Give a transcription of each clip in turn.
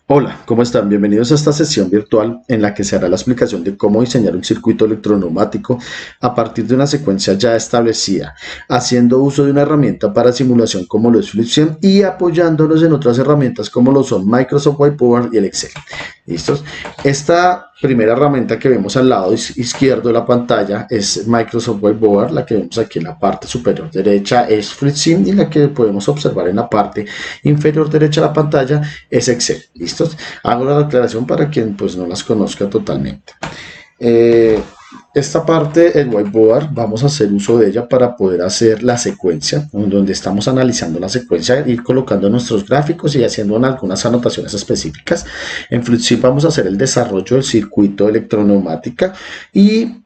Hola, ¿cómo están? Bienvenidos a esta sesión virtual en la que se hará la explicación de cómo diseñar un circuito electroneumático a partir de una secuencia ya establecida, haciendo uso de una herramienta para simulación como lo es Flipsim y apoyándonos en otras herramientas como lo son Microsoft Whiteboard y el Excel. ¿Listos? Esta primera herramienta que vemos al lado izquierdo de la pantalla es Microsoft Whiteboard, la que vemos aquí en la parte superior derecha es Flipsim y la que podemos observar en la parte inferior derecha de la pantalla es Excel. ¿Listos? Hago la aclaración para quien pues no las conozca totalmente. Eh, esta parte, el whiteboard, vamos a hacer uso de ella para poder hacer la secuencia, donde estamos analizando la secuencia, ir colocando nuestros gráficos y haciendo algunas anotaciones específicas. En Fluidsim vamos a hacer el desarrollo del circuito electroneumática y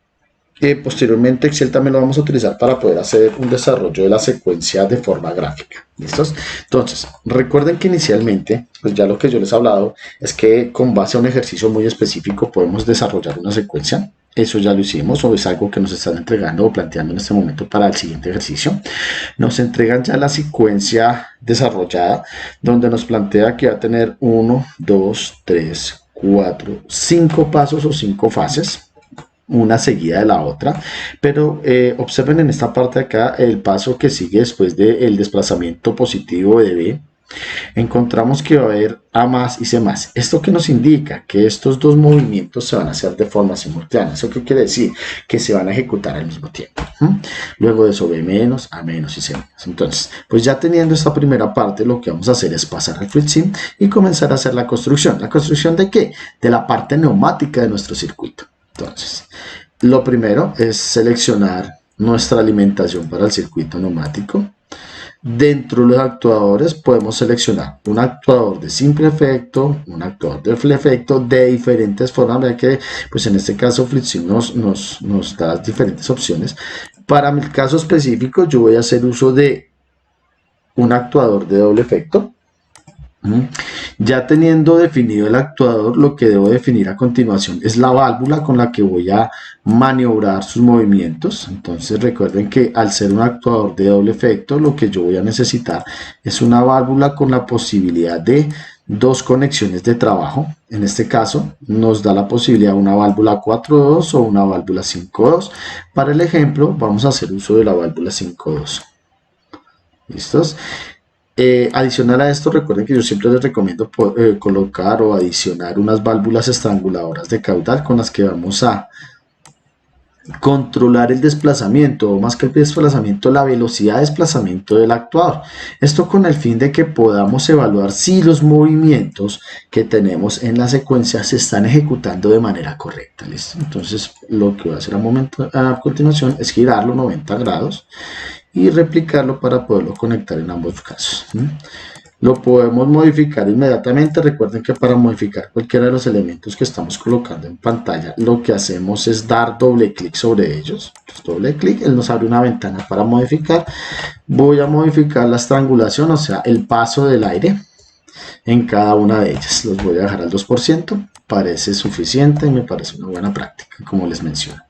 posteriormente Excel también lo vamos a utilizar para poder hacer un desarrollo de la secuencia de forma gráfica. ¿Listos? Entonces, recuerden que inicialmente, pues ya lo que yo les he hablado es que con base a un ejercicio muy específico podemos desarrollar una secuencia. Eso ya lo hicimos o es algo que nos están entregando o planteando en este momento para el siguiente ejercicio. Nos entregan ya la secuencia desarrollada donde nos plantea que va a tener 1, 2, 3, 4, 5 pasos o 5 fases, una seguida de la otra, pero observen en esta parte de acá el paso que sigue después del desplazamiento positivo de B. Encontramos que va a haber A más y C más. ¿Esto qué nos indica? Que estos dos movimientos se van a hacer de forma simultánea. ¿Eso qué quiere decir? Que se van a ejecutar al mismo tiempo. Luego de eso B menos, A menos y C menos. Entonces, pues ya teniendo esta primera parte, lo que vamos a hacer es pasar al Fluidsim y comenzar a hacer la construcción. ¿La construcción de qué? De la parte neumática de nuestro circuito. Entonces, lo primero es seleccionar nuestra alimentación para el circuito neumático. Dentro de los actuadores podemos seleccionar un actuador de simple efecto, un actuador de doble efecto de diferentes formas, ya que pues en este caso Flipsim nos da diferentes opciones. Para mi caso específico yo voy a hacer uso de un actuador de doble efecto. Ya teniendo definido el actuador, lo que debo definir a continuación es la válvula con la que voy a maniobrar sus movimientos. Entonces recuerden que al ser un actuador de doble efecto, lo que yo voy a necesitar es una válvula con la posibilidad de dos conexiones de trabajo. En este caso nos da la posibilidad de una válvula 4.2 o una válvula 5.2. Para el ejemplo vamos a hacer uso de la válvula 5.2. ¿Listos? Adicional a esto, recuerden que yo siempre les recomiendo colocar o adicionar unas válvulas estranguladoras de caudal con las que vamos a controlar el desplazamiento, o más que el desplazamiento, la velocidad de desplazamiento del actuador. Esto con el fin de que podamos evaluar si los movimientos que tenemos en la secuencia se están ejecutando de manera correcta. ¿Listo? Entonces, lo que voy a hacer a continuación es girarlo 90 grados y replicarlo para poderlo conectar en ambos casos. Lo podemos modificar inmediatamente. Recuerden que para modificar cualquiera de los elementos que estamos colocando en pantalla, lo que hacemos es dar doble clic sobre ellos. Entonces, doble clic, él nos abre una ventana para modificar. Voy a modificar la estrangulación, o sea, el paso del aire en cada una de ellas. Los voy a dejar al 2%. Parece suficiente y me parece una buena práctica, como les menciono.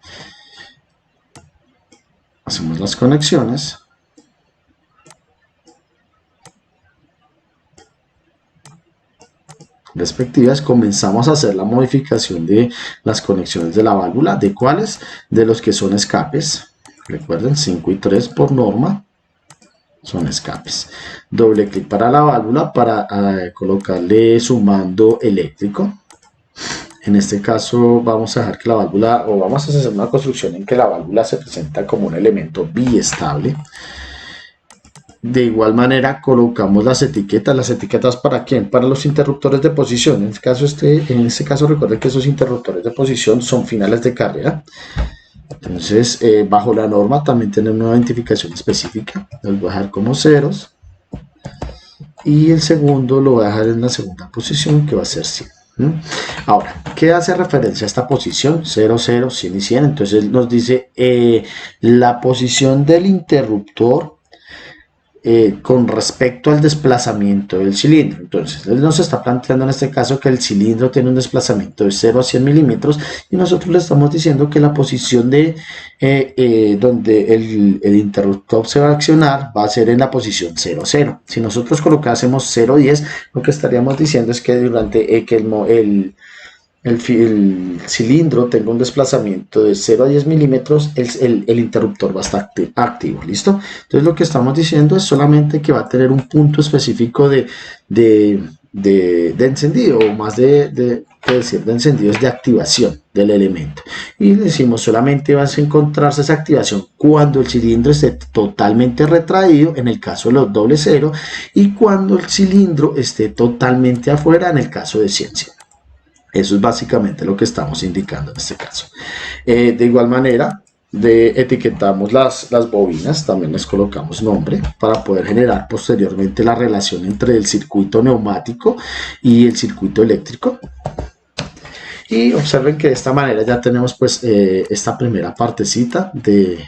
Hacemos las conexiones. Respectivas, comenzamos a hacer la modificación de las conexiones de la válvula. ¿De cuáles? De los que son escapes. Recuerden, 5 y 3 por norma son escapes. Doble clic para la válvula para colocarle su mando eléctrico. En este caso vamos a dejar que la válvula, o vamos a hacer una construcción en que la válvula se presenta como un elemento biestable. De igual manera colocamos las etiquetas ¿para quién? Para los interruptores de posición. En este caso recuerden que esos interruptores de posición son finales de carrera. Entonces bajo la norma también tenemos una identificación específica. Los voy a dejar como ceros. Y el segundo lo voy a dejar en la segunda posición, que va a ser 100. Ahora, ¿qué hace referencia a esta posición? 0, 0, 100 y 100. Entonces nos dice la posición del interruptor con respecto al desplazamiento del cilindro. Entonces, él nos está planteando en este caso que el cilindro tiene un desplazamiento de 0 a 100 milímetros y nosotros le estamos diciendo que la posición de donde el interruptor se va a accionar va a ser en la posición 0, 0. Si nosotros colocásemos 0, 10, lo que estaríamos diciendo es que durante que el cilindro tenga un desplazamiento de 0 a 10 milímetros, el interruptor va a estar activo, ¿listo? Entonces lo que estamos diciendo es solamente que va a tener un punto específico de encendido, o más de encendido, es de activación del elemento. Y decimos solamente va a encontrarse esa activación cuando el cilindro esté totalmente retraído, en el caso de los doble cero, y cuando el cilindro esté totalmente afuera, en el caso de 100. Eso es básicamente lo que estamos indicando en este caso. De igual manera, etiquetamos las bobinas, también les colocamos nombre para poder generar posteriormente la relación entre el circuito neumático y el circuito eléctrico. Y observen que de esta manera ya tenemos pues esta primera partecita del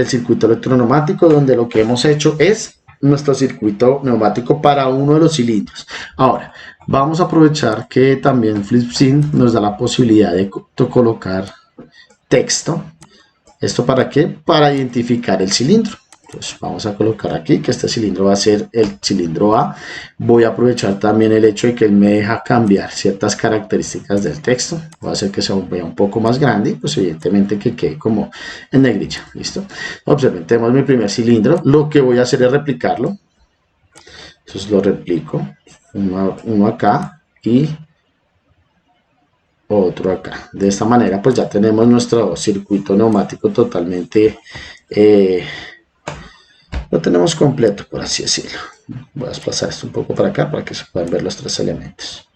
circuito electroneumático, donde lo que hemos hecho es nuestro circuito neumático para uno de los cilindros. Ahora, vamos a aprovechar que también FlipSync nos da la posibilidad de colocar texto. ¿Esto para qué? Para identificar el cilindro. Entonces vamos a colocar aquí que este cilindro va a ser el cilindro A. Voy a aprovechar también el hecho de que él me deja cambiar ciertas características del texto. Voy a hacer que se vea un poco más grande y pues evidentemente que quede como en negrilla. ¿Listo? Observen, tenemos mi primer cilindro. Lo que voy a hacer es replicarlo. Entonces lo replico. Uno acá y otro acá. De esta manera pues ya tenemos nuestro circuito neumático totalmente lo tenemos completo, por así decirlo. Voy a desplazar esto un poco para acá para que se puedan ver los tres elementos.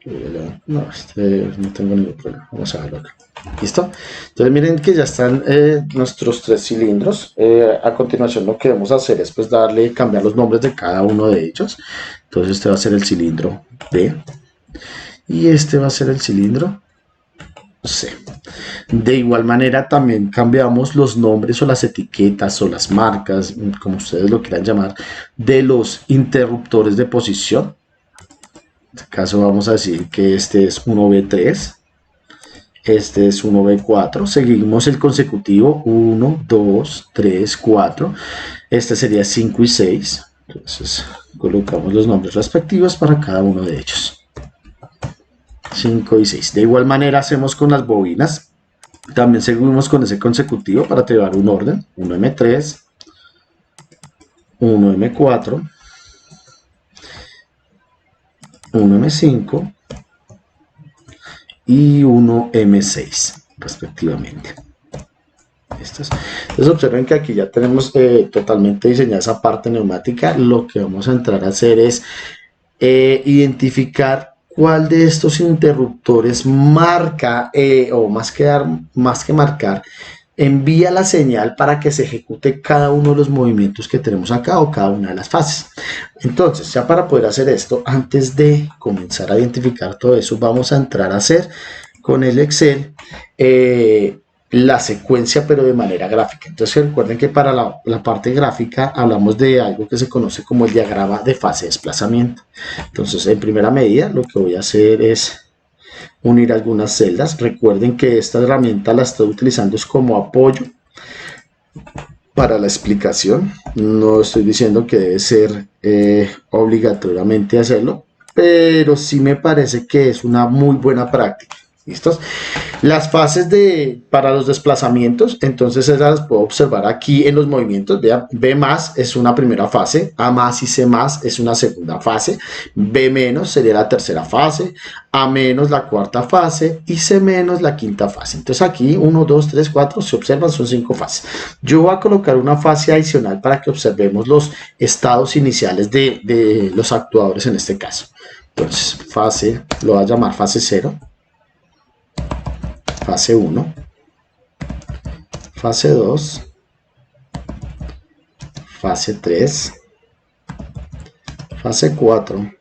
No, no tengo ningún problema. Vamos a verlo acá. ¿Listo? Entonces miren que ya están nuestros tres cilindros. A continuación lo que vamos a hacer es pues cambiar los nombres de cada uno de ellos. Entonces este va a ser el cilindro B y este va a ser el cilindro C. De igual manera también cambiamos los nombres o las etiquetas o las marcas, como ustedes lo quieran llamar, de los interruptores de posición. En este caso vamos a decir que este es 1B3, este es 1B4, seguimos el consecutivo 1, 2, 3, 4, este sería 5 y 6, entonces colocamos los nombres respectivos para cada uno de ellos. 5 y 6. De igual manera hacemos con las bobinas. También seguimos con ese consecutivo para llevar un orden. 1M3, 1M4, 1M5 y 1M6 respectivamente. Entonces observen que aquí ya tenemos totalmente diseñada esa parte neumática. Lo que vamos a entrar a hacer es identificar cuál de estos interruptores marca o más que marcar, envía la señal para que se ejecute cada uno de los movimientos que tenemos acá o cada una de las fases. Entonces, ya para poder hacer esto, antes de comenzar a identificar todo eso, vamos a entrar a hacer con el Excel la secuencia, pero de manera gráfica. Entonces recuerden que para la parte gráfica hablamos de algo que se conoce como el diagrama de fase de desplazamiento. Entonces en primera medida lo que voy a hacer es unir algunas celdas. Recuerden que esta herramienta la estoy utilizando es como apoyo para la explicación. No estoy diciendo que debe ser obligatoriamente hacerlo, pero sí me parece que es una muy buena práctica. ¿Listos? Las fases para los desplazamientos, entonces esas las puedo observar aquí en los movimientos. Vean, B más es una primera fase, A más y C más es una segunda fase, B menos sería la tercera fase, A menos la cuarta fase y C menos la quinta fase. Entonces aquí 1, 2, 3, 4, se observan, son 5 fases. Yo voy a colocar una fase adicional para que observemos los estados iniciales de los actuadores en este caso. Entonces fase, lo voy a llamar fase 0. Fase 1, fase 2, fase 3, fase 4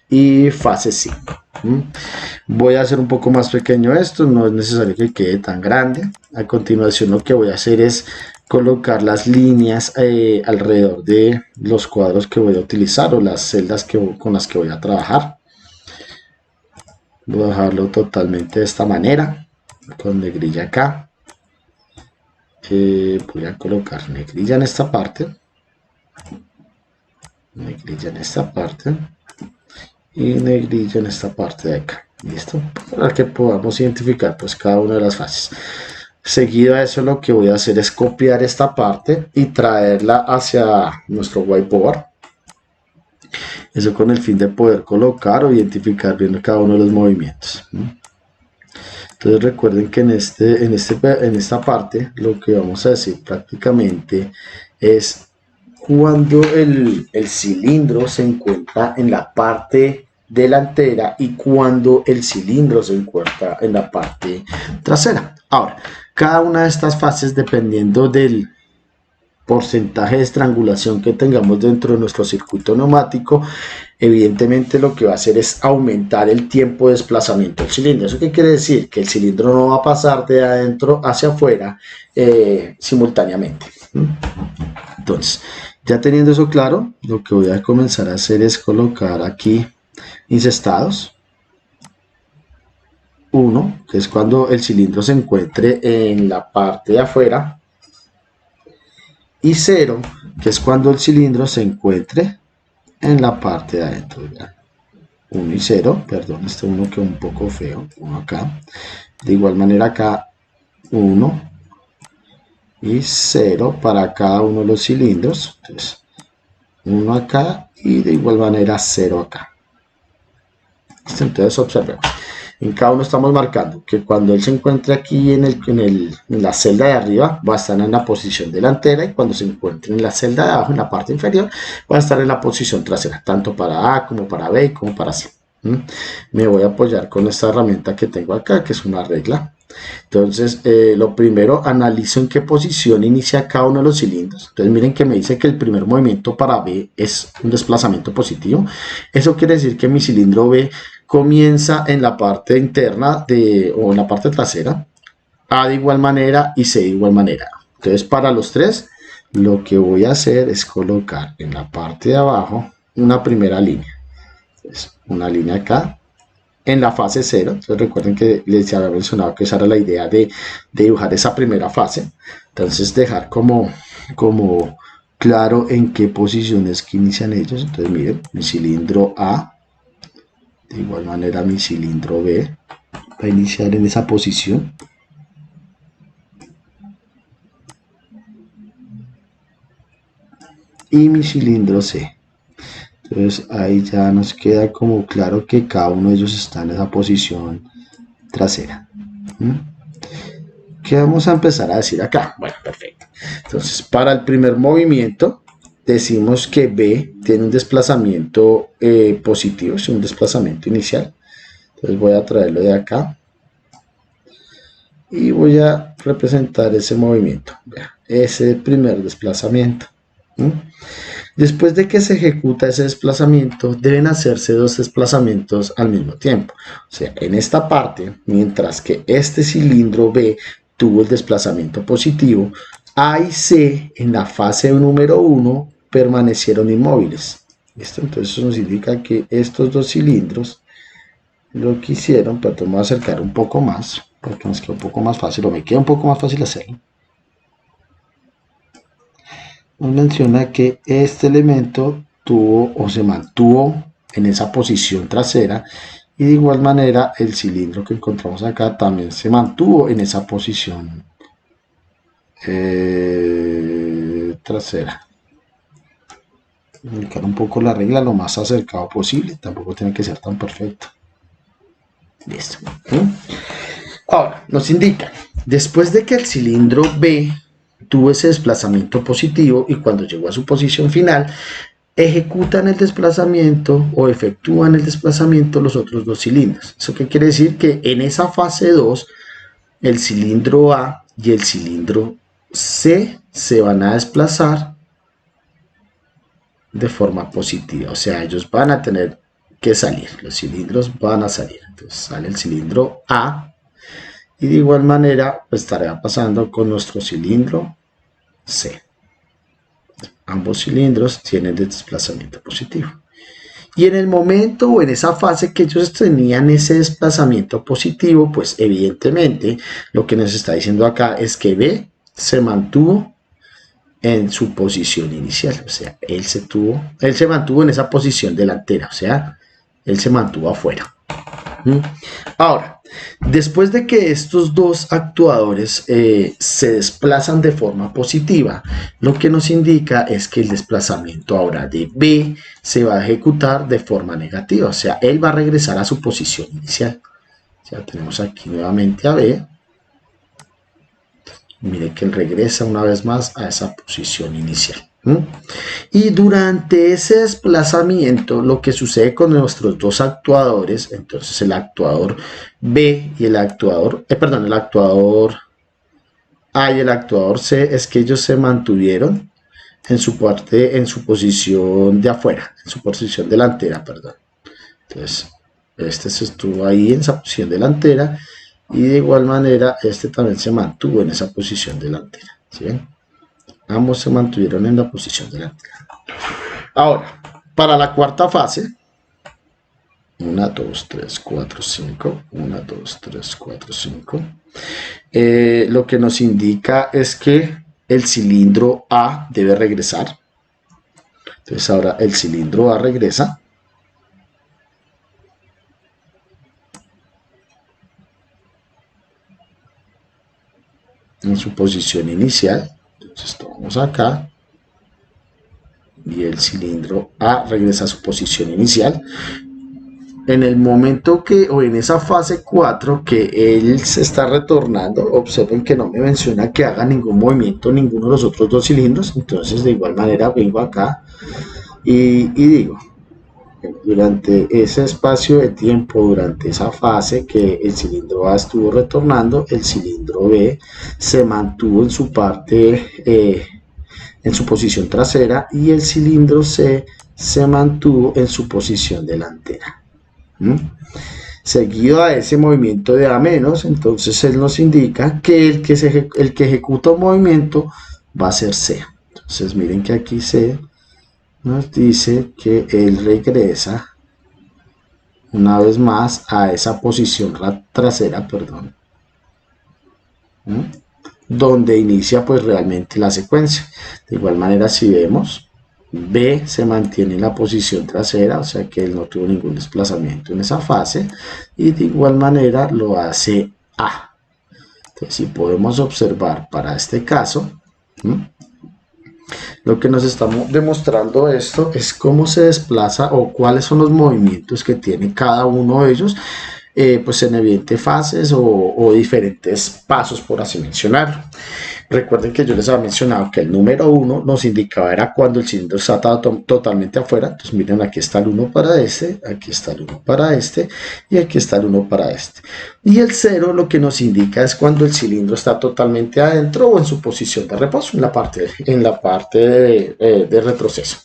y fase 5. Voy a hacer un poco más pequeño esto, no es necesario que quede tan grande. A continuación lo que voy a hacer es colocar las líneas alrededor de los cuadros que voy a utilizar o las celdas con las que voy a trabajar. Voy a dejarlo totalmente de esta manera, con negrilla acá. Voy a colocar negrilla en esta parte, negrilla en esta parte y negrilla en esta parte de acá. Listo, para que podamos identificar pues cada una de las fases. Seguido a eso, lo que voy a hacer es copiar esta parte y traerla hacia nuestro whiteboard. Eso con el fin de poder colocar o identificar bien cada uno de los movimientos. Entonces recuerden que en esta parte lo que vamos a decir prácticamente es cuando el cilindro se encuentra en la parte delantera y cuando el cilindro se encuentra en la parte trasera. Ahora, cada una de estas fases, dependiendo del porcentaje de estrangulación que tengamos dentro de nuestro circuito neumático, evidentemente lo que va a hacer es aumentar el tiempo de desplazamiento del cilindro. ¿Eso qué quiere decir? Que el cilindro no va a pasar de adentro hacia afuera simultáneamente. Entonces, ya teniendo eso claro, lo que voy a comenzar a hacer es colocar aquí incestados. 1, que es cuando el cilindro se encuentre en la parte de afuera, y 0, que es cuando el cilindro se encuentre en la parte de adentro. 1 y 0, perdón, este 1 quedó un poco feo, 1 acá. De igual manera acá 1 y 0 para cada uno de los cilindros. Entonces 1 acá y de igual manera 0 acá. Entonces observemos. En cada uno estamos marcando que cuando él se encuentre aquí en la celda de arriba va a estar en la posición delantera, y cuando se encuentre en la celda de abajo, en la parte inferior, va a estar en la posición trasera, tanto para A como para B como para C. Me voy a apoyar con esta herramienta que tengo acá, que es una regla. Entonces, lo primero, analizo en qué posición inicia cada uno de los cilindros. Entonces, miren que me dice que el primer movimiento para B es un desplazamiento positivo. Eso quiere decir que mi cilindro B comienza en la parte interna o en la parte trasera, A de igual manera y C de igual manera. Entonces, para los tres, lo que voy a hacer es colocar en la parte de abajo una primera línea. Entonces, una línea acá en la fase 0. Entonces recuerden que les había mencionado que esa era la idea de dibujar esa primera fase. Entonces dejar como claro en qué posiciones que inician ellos. Entonces miren, mi cilindro A, de igual manera mi cilindro B va a iniciar en esa posición. Y mi cilindro C. Entonces ahí ya nos queda como claro que cada uno de ellos está en esa posición trasera. ¿Qué vamos a empezar a decir acá? Bueno, perfecto. Entonces, para el primer movimiento, decimos que B tiene un desplazamiento positivo, es un desplazamiento inicial. Entonces voy a traerlo de acá y voy a representar ese movimiento. Vean, ese primer desplazamiento. Después de que se ejecuta ese desplazamiento, deben hacerse dos desplazamientos al mismo tiempo. O sea, en esta parte, mientras que este cilindro B tuvo el desplazamiento positivo, A y C en la fase número 1 permanecieron inmóviles. ¿Listo? Entonces eso nos indica que estos dos cilindros lo que hicieron, pero me voy a acercar un poco más, porque nos queda un poco más fácil, o me queda un poco más fácil hacerlo. Nos menciona que este elemento tuvo o se mantuvo en esa posición trasera, y de igual manera el cilindro que encontramos acá también se mantuvo en esa posición trasera. Voy a indicar un poco la regla lo más acercado posible, tampoco tiene que ser tan perfecto. Listo. Ahora nos indica, después de que el cilindro B tuvo ese desplazamiento positivo y cuando llegó a su posición final, ejecutan el desplazamiento o efectúan el desplazamiento los otros dos cilindros. ¿Eso qué quiere decir? Que en esa fase 2, el cilindro A y el cilindro C se van a desplazar de forma positiva. O sea, ellos van a tener que salir, los cilindros van a salir. Entonces sale el cilindro A y de igual manera pues estará pasando con nuestro cilindro C. Ambos cilindros tienen desplazamiento positivo. Y en el momento o en esa fase que ellos tenían ese desplazamiento positivo, pues evidentemente lo que nos está diciendo acá es que B se mantuvo en su posición inicial, o sea, él se mantuvo en esa posición delantera, o sea, él se mantuvo afuera. Ahora, después de que estos dos actuadores se desplazan de forma positiva, lo que nos indica es que el desplazamiento ahora de B se va a ejecutar de forma negativa, o sea, él va a regresar a su posición inicial. Ya tenemos aquí nuevamente a B. Mire que él regresa una vez más a esa posición inicial. Y durante ese desplazamiento, lo que sucede con nuestros dos actuadores, entonces el actuador B y el actuador, el actuador A y el actuador C, es que ellos se mantuvieron en su posición de afuera, en su posición delantera, perdón. Entonces, este se estuvo ahí en esa posición delantera y de igual manera este también se mantuvo en esa posición delantera. ¿Sí ven? Ambos se mantuvieron en la posición delantera. Ahora, para la cuarta fase, 1, 2, 3, 4, 5, 1, 2, 3, 4, 5, lo que nos indica es que el cilindro A debe regresar. Entonces ahora el cilindro A regresa. En su posición inicial. Entonces tomamos acá y el cilindro A regresa a su posición inicial. En el momento que, o en esa fase 4 que él se está retornando, observen que no me menciona que haga ningún movimiento ninguno de los otros dos cilindros. Entonces de igual manera vengo acá y digo, durante ese espacio de tiempo, durante esa fase que el cilindro A estuvo retornando, el cilindro B se mantuvo en su parte, en su posición trasera, y el cilindro C se mantuvo en su posición delantera. Seguido a ese movimiento de A menos, entonces él nos indica que el que ejecuta un movimiento va a ser C. Entonces miren que aquí C nos dice que él regresa una vez más a esa posición trasera, perdón, donde inicia pues realmente la secuencia. De igual manera, si vemos, B se mantiene en la posición trasera, o sea que él no tuvo ningún desplazamiento en esa fase, y de igual manera lo hace A. Entonces, si podemos observar para este caso, lo que nos estamos demostrando esto es cómo se desplaza o cuáles son los movimientos que tiene cada uno de ellos, pues en evidentes fases o diferentes pasos, por así mencionarlo. Recuerden que yo les había mencionado que el número 1 nos indicaba era cuando el cilindro está totalmente afuera. Entonces miren, aquí está el 1 para este, aquí está el 1 para este y aquí está el 1 para este. Y el 0 lo que nos indica es cuando el cilindro está totalmente adentro o en su posición de reposo, en la parte de retroceso.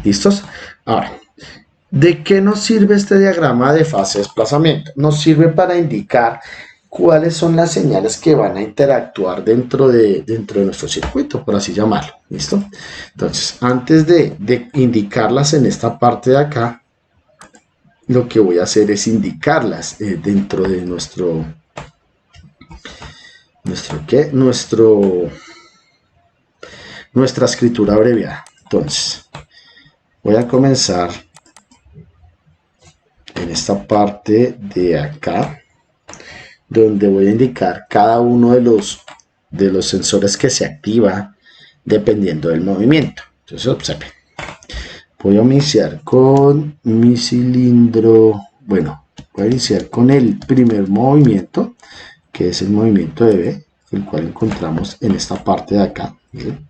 ¿Listos? Ahora, ¿de qué nos sirve este diagrama de fase de desplazamiento? Nos sirve para indicar cuáles son las señales que van a interactuar dentro de nuestro circuito, por así llamarlo. ¿Listo? Entonces, antes de indicarlas en esta parte de acá, lo que voy a hacer es indicarlas dentro de nuestra escritura abreviada. Entonces, voy a comenzar en esta parte de acá, donde voy a indicar cada uno de los sensores que se activa dependiendo del movimiento. Entonces observen, voy a iniciar con mi cilindro, bueno, voy a iniciar con el primer movimiento, que es el movimiento de B, el cual encontramos en esta parte de acá. Miren,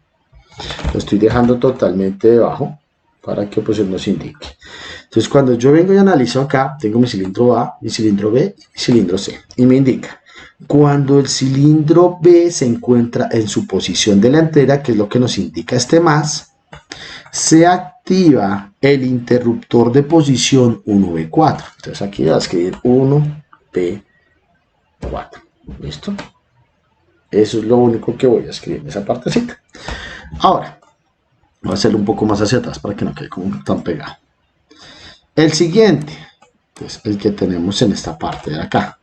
lo estoy dejando totalmente debajo para que pues nos indique. Entonces cuando yo vengo y analizo acá, tengo mi cilindro A, mi cilindro B y mi cilindro C. Y me indica, cuando el cilindro B se encuentra en su posición delantera, que es lo que nos indica este más, se activa el interruptor de posición 1B4. Entonces aquí voy a escribir 1B4. ¿Listo? Eso es lo único que voy a escribir en esa partecita. Ahora, voy a hacerlo un poco más hacia atrás para que no quede como tan pegado. El siguiente, es el que tenemos en esta parte de acá.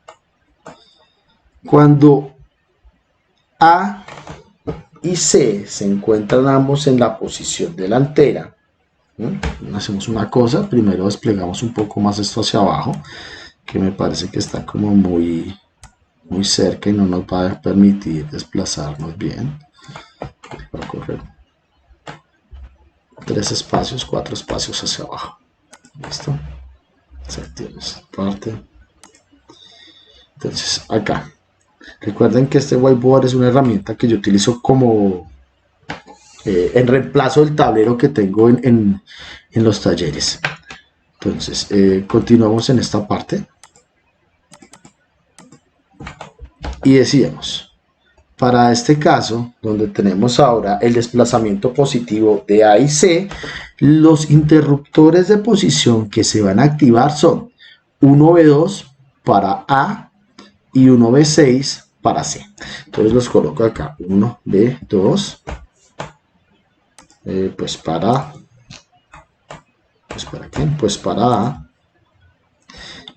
Cuando A y C se encuentran ambos en la posición delantera, hacemos una cosa, primero desplegamos un poco más esto hacia abajo, que me parece que está como muy cerca y no nos va a permitir desplazarnos bien. Voy a correr 3 espacios, 4 espacios hacia abajo. Listo. Desactivamos esta parte. Entonces acá, recuerden que este whiteboard es una herramienta que yo utilizo como en reemplazo del tablero que tengo en los talleres. Entonces continuamos en esta parte y decíamos, para este caso, donde tenemos ahora el desplazamiento positivo de A y C, los interruptores de posición que se van a activar son 1V2 para A y 1V6 para C. Entonces los coloco acá, 1V2, pues para quién, pues para A,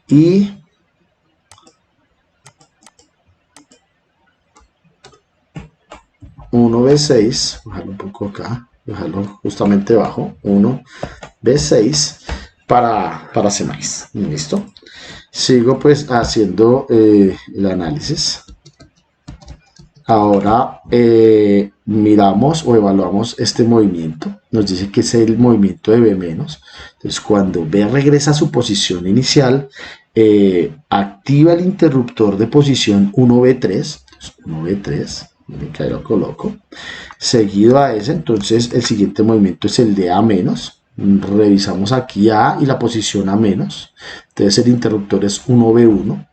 y 1V6, bajarlo un poco acá, dejarlo justamente abajo, 1V6 para C+. ¿Listo? Sigo pues haciendo el análisis. Ahora miramos o evaluamos este movimiento. Nos dice que es el movimiento de B-. Entonces cuando B regresa a su posición inicial, activa el interruptor de posición 1V3. 1V3. Acá lo coloco. Seguido a ese, entonces el siguiente movimiento es el de A-. Revisamos aquí A y la posición A-. Entonces el interruptor es 1V1.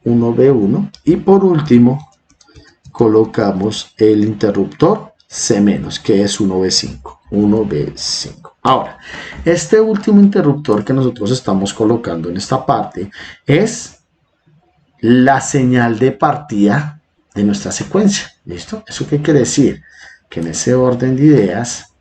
1V1. Y por último, colocamos el interruptor C-, que es 1V5. 1V5. Ahora, este último interruptor que nosotros estamos colocando en esta parte es la señal de partida de nuestra secuencia. ¿Listo? ¿Eso qué quiere decir? Que en ese orden de ideas,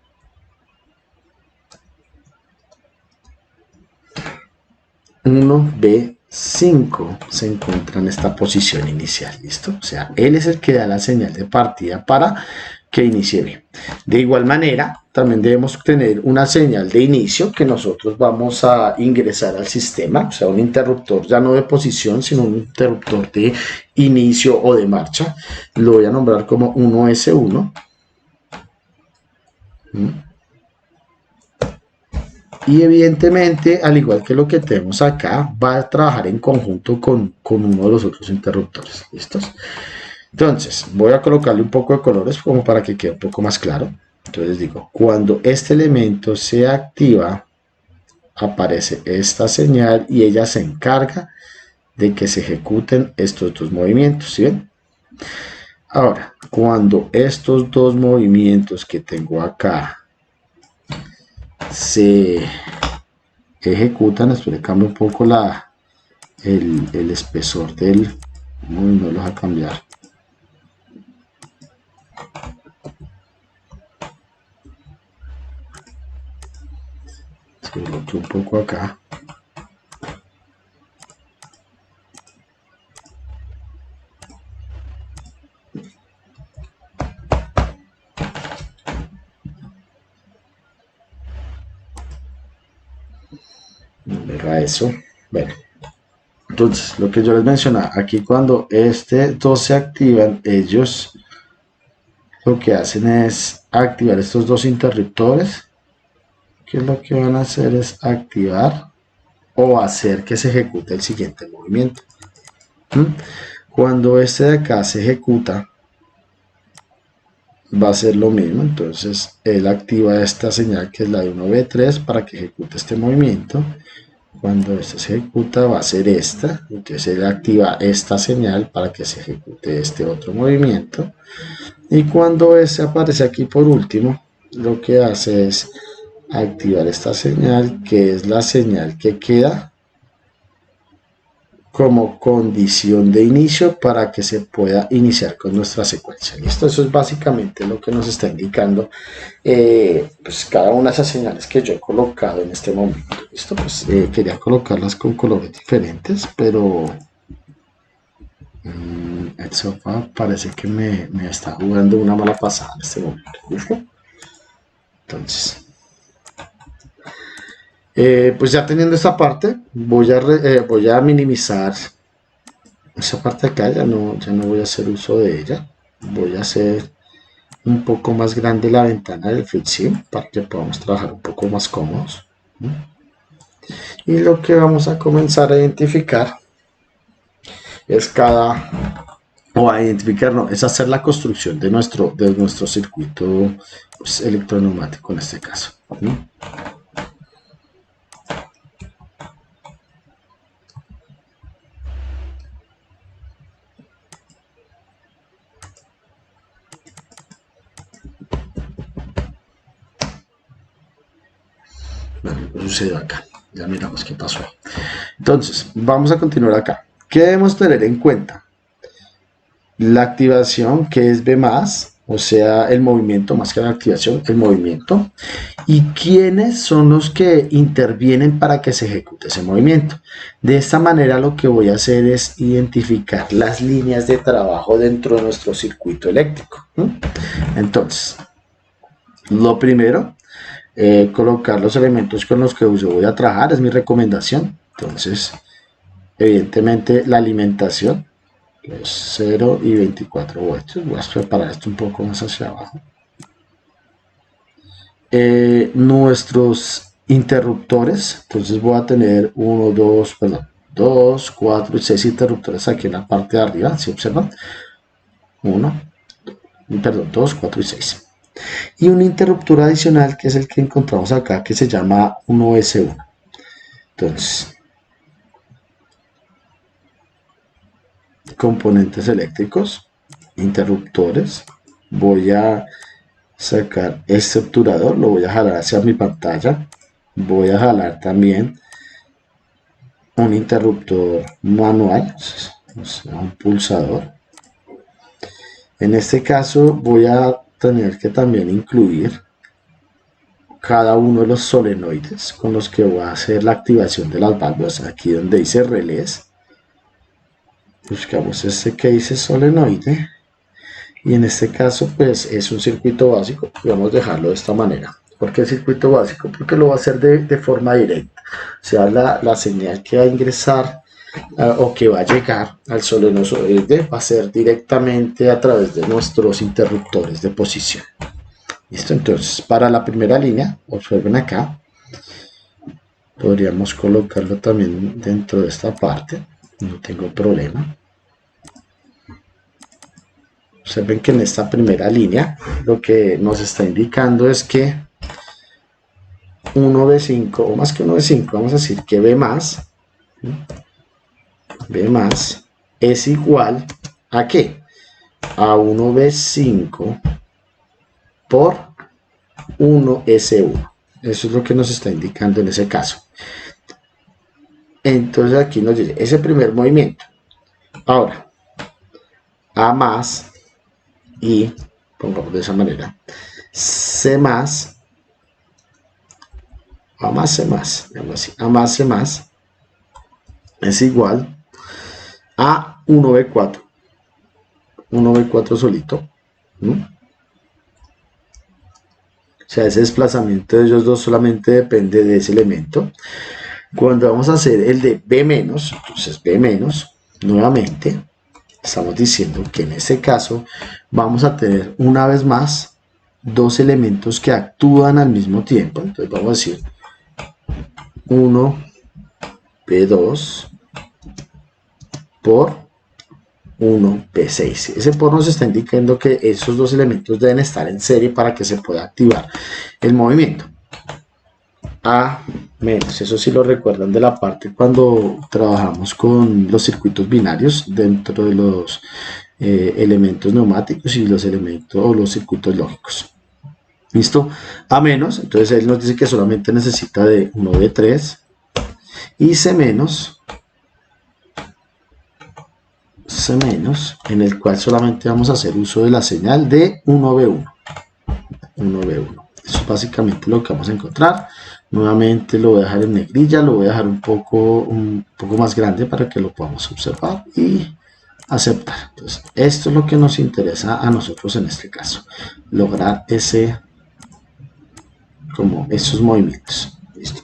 B5 se encuentra en esta posición inicial. ¿Listo? O sea, él es el que da la señal de partida para que inicie bien. De igual manera, también debemos tener una señal de inicio que nosotros vamos a ingresar al sistema, o sea, un interruptor ya no de posición, sino un interruptor de inicio o de marcha. Lo voy a nombrar como 1S1. Y evidentemente, al igual que lo que tenemos acá, va a trabajar en conjunto con uno de los otros interruptores. ¿Listos? Entonces, voy a colocarle un poco de colores como para que quede un poco más claro. Entonces digo, cuando este elemento se activa, aparece esta señal y ella se encarga de que se ejecuten estos dos movimientos. ¿Sí ven? Ahora, cuando estos dos movimientos que tengo acá se ejecutan, espero que cambie un poco el espesor del... no lo va a cambiar. Se bloqueó un poco acá. Era eso. Bueno, entonces lo que yo les mencionaba aquí, cuando dos se activan, ellos lo que hacen es activar estos dos interruptores, que lo que van a hacer es activar o hacer que se ejecute el siguiente movimiento. Cuando este de acá se ejecuta, va a ser lo mismo. Entonces él activa esta señal que es la de 1V3 para que ejecute este movimiento. Cuando esta se ejecuta va a ser esta, entonces él activa esta señal para que se ejecute este otro movimiento. Y cuando este aparece aquí por último, lo que hace es activar esta señal, que es la señal que queda como condición de inicio para que se pueda iniciar con nuestra secuencia. ¿Listo? Eso es básicamente lo que nos está indicando pues cada una de esas señales que yo he colocado en este momento. ¿Listo? Pues quería colocarlas con colores diferentes, pero el sofá parece que me está jugando una mala pasada en este momento. ¿Listo? Entonces, pues ya teniendo esta parte, voy a minimizar esa parte de acá. Ya no voy a hacer uso de ella. Voy a hacer un poco más grande la ventana del FreeSync para que podamos trabajar un poco más cómodos. Y lo que vamos a comenzar a identificar es es hacer la construcción de nuestro circuito pues, electroneumático en este caso. Bueno, ¿qué sucedió acá? Ya miramos qué pasó. Entonces, vamos a continuar acá. ¿Qué debemos tener en cuenta? La activación, que es B+, o sea, el movimiento, más que la activación, el movimiento. ¿Y quiénes son los que intervienen para que se ejecute ese movimiento? De esta manera lo que voy a hacer es identificar las líneas de trabajo dentro de nuestro circuito eléctrico. Entonces, lo primero, colocar los elementos con los que yo voy a trabajar, es mi recomendación. Entonces, evidentemente la alimentación, 0 y 24 voltios. Voy a preparar esto un poco más hacia abajo. Nuestros interruptores, entonces voy a tener 2, 4 y 6 interruptores aquí en la parte de arriba, si observan, 2, 4 y 6. Y un interruptor adicional que es el que encontramos acá, que se llama 1S1. Entonces, componentes eléctricos, interruptores, voy a sacar este obturador, lo voy a jalar hacia mi pantalla, voy a jalar también un interruptor manual, o sea, un pulsador. En este caso voy a tener que también incluir cada uno de los solenoides con los que voy a hacer la activación de las válvulas. Aquí donde dice relés, buscamos este que dice solenoide, y en este caso pues es un circuito básico. Vamos a dejarlo de esta manera. ¿Por qué circuito básico? Porque lo va a hacer de forma directa, o sea, la señal que va a ingresar o que va a llegar al solenoide va a ser directamente a través de nuestros interruptores de posición. ¿Listo? Entonces, para la primera línea, observen acá, podríamos colocarlo también dentro de esta parte, no tengo problema. Observen que en esta primera línea lo que nos está indicando es que 1V5, o más que 1V5, vamos a decir que B+, es igual ¿a qué? A 1V5 por 1S1. Eso es lo que nos está indicando en ese caso. Entonces aquí nos dice ese primer movimiento. Ahora, A más y, pongamos de esa manera, C más, A más C más, así, A más C más es igual a 1V4. 1V4 solito. O sea, ese desplazamiento de ellos dos solamente depende de ese elemento. Cuando vamos a hacer el de B-, entonces B-, nuevamente, estamos diciendo que en este caso vamos a tener una vez más dos elementos que actúan al mismo tiempo. Entonces vamos a decir 1P2 por 1P6. Ese por nos está indicando que esos dos elementos deben estar en serie para que se pueda activar el movimiento. A menos, eso sí lo recuerdan de la parte cuando trabajamos con los circuitos binarios dentro de los elementos neumáticos y los elementos o los circuitos lógicos. ¿Listo? A menos, entonces él nos dice que solamente necesita de 1V3 y C menos C menos, en el cual solamente vamos a hacer uso de la señal de 1B1. 1B1. Eso es básicamente lo que vamos a encontrar. Nuevamente lo voy a dejar en negrilla, lo voy a dejar un poco más grande para que lo podamos observar y aceptar. Entonces, esto es lo que nos interesa a nosotros en este caso, lograr como esos movimientos. Listo.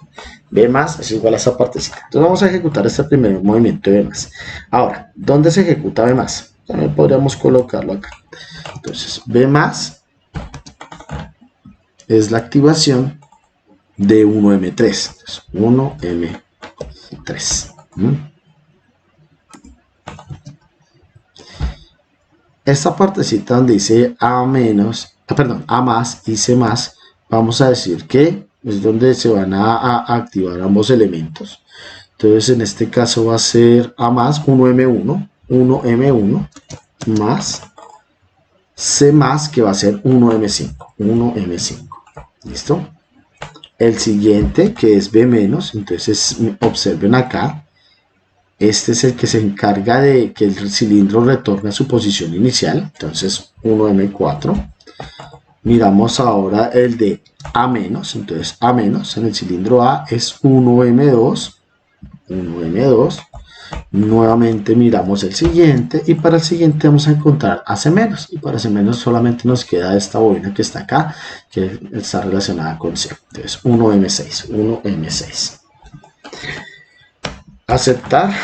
B más es igual a esa partecita. Entonces vamos a ejecutar este primer movimiento de B más. Ahora, ¿dónde se ejecuta B más? También podríamos colocarlo acá. Entonces, B más es la activación de 1M3. Entonces, 1M3. Esta partecita donde dice A menos, perdón, A más y C más, vamos a decir que es donde se van a activar ambos elementos. Entonces en este caso va a ser A más 1M1 más C más, que va a ser 1M5. ¿Listo? El siguiente, que es B menos, entonces observen acá, este es el que se encarga de que el cilindro retorne a su posición inicial, entonces 1M4. Miramos ahora el de A menos, entonces A menos en el cilindro A es 1M2. Nuevamente miramos el siguiente y para el siguiente vamos a encontrar AC menos, y para AC menos solamente nos queda esta bobina que está acá, que está relacionada con C. Entonces 1M6. Aceptar,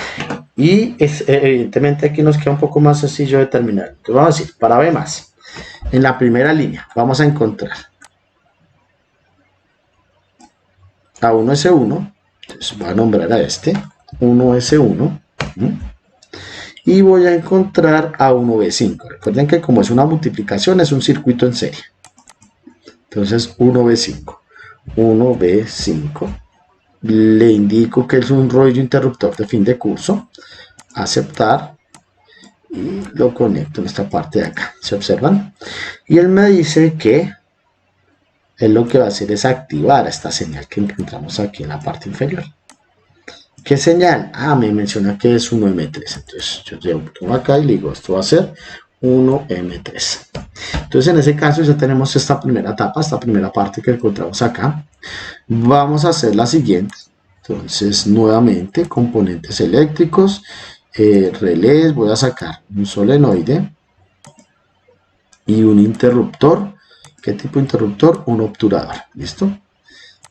y evidentemente aquí nos queda un poco más sencillo de terminar. Entonces vamos a decir, para B más, en la primera línea vamos a encontrar a 1S1, entonces voy a nombrar a este 1S1, y voy a encontrar a 1B5. Recuerden que como es una multiplicación, es un circuito en serie. Entonces 1B5. Le indico que es un rollo interruptor de fin de curso. Aceptar. Y lo conecto en esta parte de acá. ¿Se observan? Y él me dice que él lo que va a hacer es activar esta señal que encontramos aquí en la parte inferior. ¿Qué señal? Me menciona que es 1M3. Entonces yo llevo acá y le digo, esto va a ser 1M3. Entonces en ese caso ya tenemos esta primera etapa, esta primera parte que encontramos acá. Vamos a hacer la siguiente. Entonces nuevamente componentes eléctricos, relés, voy a sacar un solenoide y un interruptor. ¿Qué tipo de interruptor? Un obturador. ¿Listo?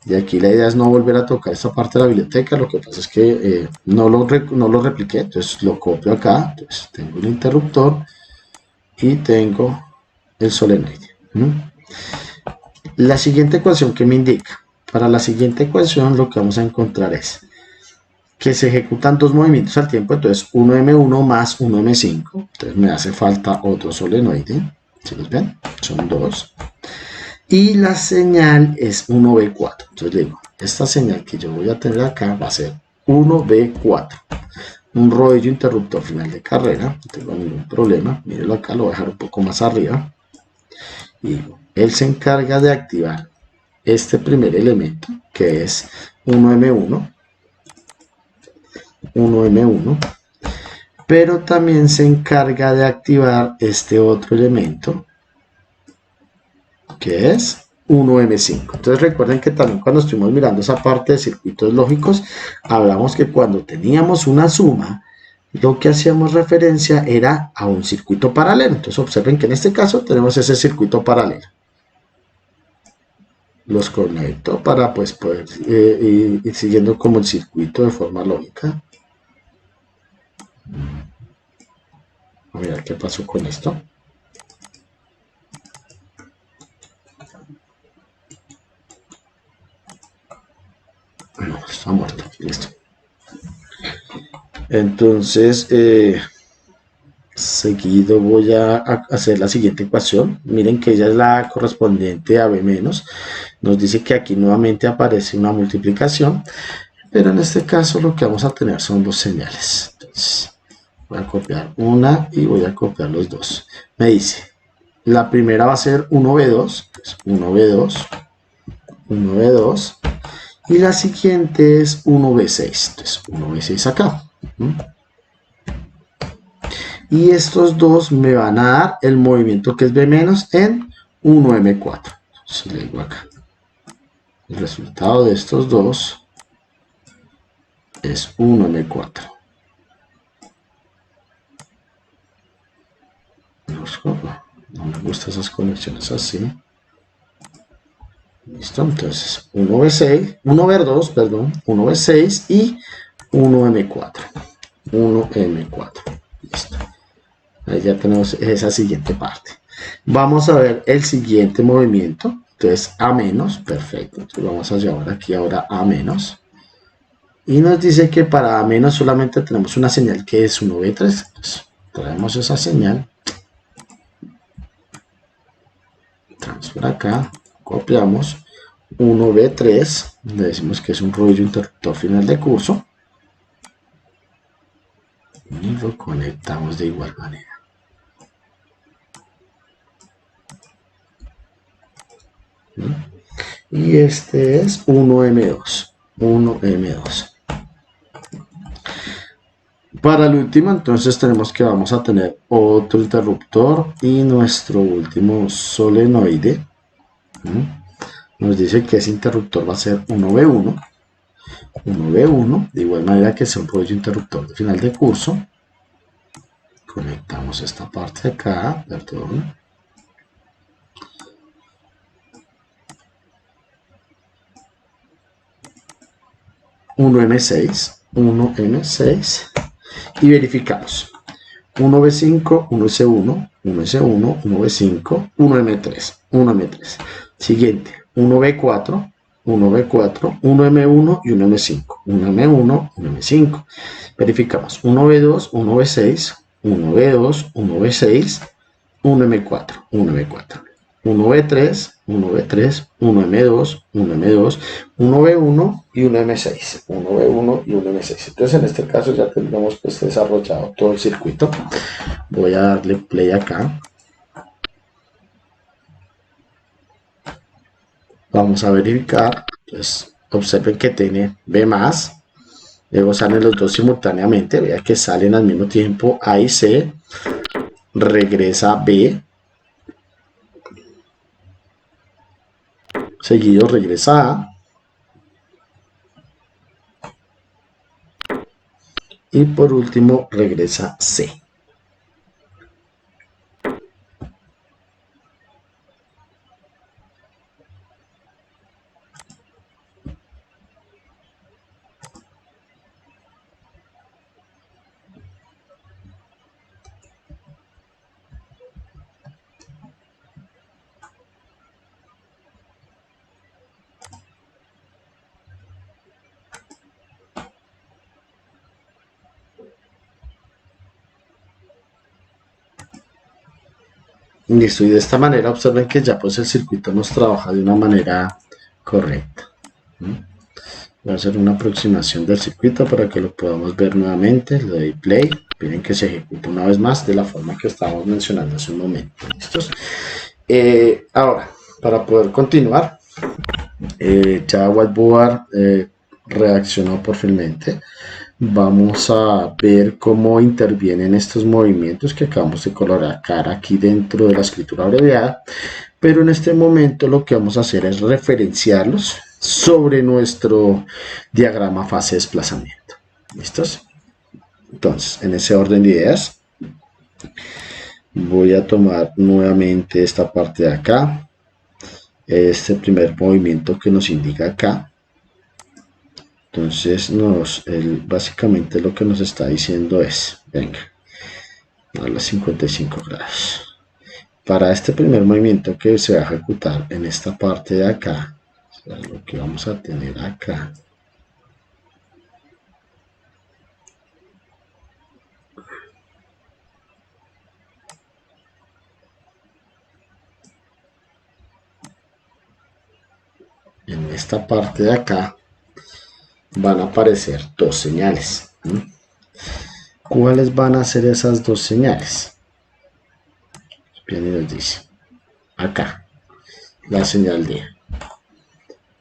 Y aquí la idea es no volver a tocar esta parte de la biblioteca. Lo que pasa es que no lo repliqué, entonces lo copio acá. Entonces tengo un interruptor y tengo el solenoide. La siguiente ecuación que me indica, para la siguiente ecuación lo que vamos a encontrar es que se ejecutan dos movimientos al tiempo, entonces 1M1 más 1M5, entonces me hace falta otro solenoide, ¿sí los ven? Son dos, y la señal es 1B4, entonces digo, esta señal que yo voy a tener acá va a ser 1B4, un rodillo interruptor final de carrera, no tengo ningún problema, mírenlo acá, lo voy a dejar un poco más arriba, y digo, él se encarga de activar este primer elemento, que es 1M1, pero también se encarga de activar este otro elemento, que es 1M5. Entonces recuerden que también cuando estuvimos mirando esa parte de circuitos lógicos, hablamos que cuando teníamos una suma, lo que hacíamos referencia era a un circuito paralelo. Entonces observen que en este caso tenemos ese circuito paralelo. Los conecto para pues poder ir siguiendo como el circuito de forma lógica. A ver qué pasó con esto. No, está muerto. Listo. Entonces, seguido voy a hacer la siguiente ecuación. Miren que ella es la correspondiente a B menos. Nos dice que aquí nuevamente aparece una multiplicación, pero en este caso lo que vamos a tener son dos señales. Entonces, voy a copiar una y voy a copiar los dos. Me dice, la primera va a ser 1B2, 1B2, y la siguiente es 1B6, entonces 1B6 acá. y estos dos me van a dar el movimiento que es B- en 1M4. Entonces le digo acá, el resultado de estos dos es 1M4. No me gustan esas conexiones así. Listo, entonces 1B6, 1B2, perdón, 1B6 y 1M4. 1M4. Listo. Ahí ya tenemos esa siguiente parte. Vamos a ver el siguiente movimiento. Entonces A menos, perfecto. Entonces vamos a llevar aquí ahora A menos. Y nos dice que para A menos solamente tenemos una señal que es 1B3. Entonces traemos esa señal. Entramos por acá, copiamos 1B3, le decimos que es un rodillo interruptor final de curso y lo conectamos de igual manera. Y este es 1M2, 1M2. Para el último, entonces tenemos que vamos a tener otro interruptor y nuestro último solenoide. Nos dice que ese interruptor va a ser 1B1. 1B1, de igual manera que es un rodillo interruptor de final de curso. Conectamos esta parte de acá, perdón. Uno M6 y verificamos. 1B5, 1S1, 1S1, 1B5, 1M3, 1M3. Siguiente, 1B4, 1B4, 1M1 y 1M5. 1M1, 1M5. Verificamos 1B2, 1B6, 1B2, 1B6, 1M4, 1M4. 1B3, 1B3, 1M2, 1M2, 1B1 y 1M6. 1B1 y 1M6. Entonces en este caso ya tendremos pues desarrollado todo el circuito. Voy a darle play acá. Vamos a verificar. Entonces observen que tiene B+. Luego salen los dos simultáneamente. Vea que salen al mismo tiempo A y C. Regresa B. Seguido regresa A. Y por último regresa C. Listo, y de esta manera observen que ya pues el circuito nos trabaja de una manera correcta. Voy a hacer una aproximación del circuito para que lo podamos ver nuevamente. Le doy play. Miren que se ejecuta una vez más de la forma que estábamos mencionando hace un momento. ¿Listos? Ahora, para poder continuar, ya Whiteboard reaccionó por finalmente. Vamos a ver cómo intervienen estos movimientos que acabamos de colocar aquí dentro de la escritura abreviada, pero en este momento lo que vamos a hacer es referenciarlos sobre nuestro diagrama fase de desplazamiento. ¿Listos? Entonces, en ese orden de ideas, voy a tomar nuevamente esta parte de acá, este primer movimiento que nos indica acá. Entonces básicamente lo que nos está diciendo es, venga, a los 55 grados. Para este primer movimiento que se va a ejecutar en esta parte de acá, o sea, lo que vamos a tener acá, en esta parte de acá, van a aparecer dos señales. ¿Cuáles van a ser esas dos señales? Bien, y nos dice acá la señal de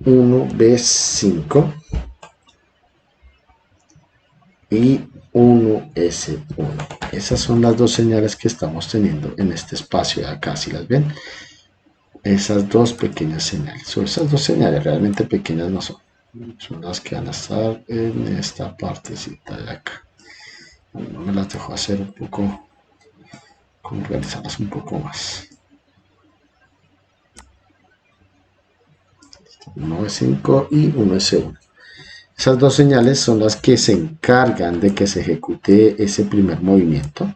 1B5 y 1S1. Esas son las dos señales que estamos teniendo en este espacio de acá, ¿si las ven? Esas dos pequeñas señales, o esas dos señales realmente pequeñas no son, son las que van a estar en esta partecita de acá. No me las dejo hacer un poco, como organizarlas un poco más. 1V5 y 1S1. Esas dos señales son las que se encargan de que se ejecute ese primer movimiento.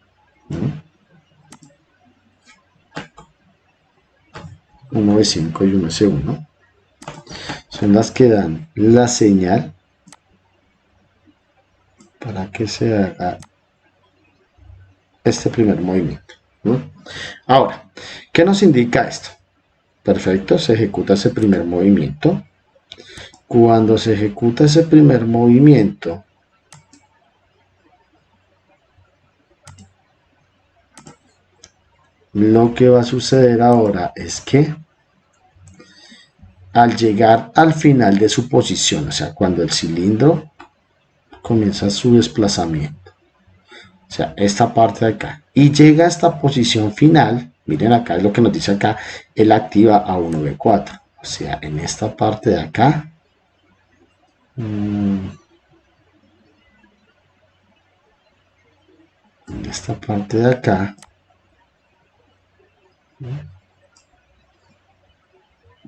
1V5 y 1S1 son las que dan la señal para que se haga este primer movimiento. Ahora, ¿qué nos indica esto? Perfecto, se ejecuta ese primer movimiento. Cuando se ejecuta ese primer movimiento, lo que va a suceder ahora es que al llegar al final de su posición, o sea, cuando el cilindro comienza su desplazamiento, o sea, esta parte de acá, y llega a esta posición final, miren acá es lo que nos dice acá, él activa a 1V4, o sea, en esta parte de acá, en esta parte de acá,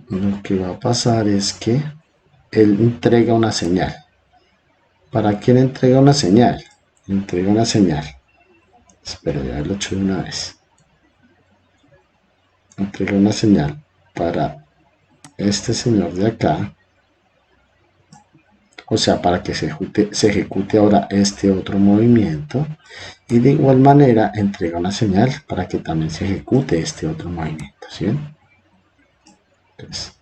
lo que va a pasar es que él entrega una señal. ¿Para quién entrega una señal? Entrega una señal. Espero ya lo he hecho de una vez. Entrega una señal para este señor de acá. O sea, para que se ejecute ahora este otro movimiento. Y de igual manera entrega una señal para que también se ejecute este otro movimiento. ¿Sí ven? Entonces,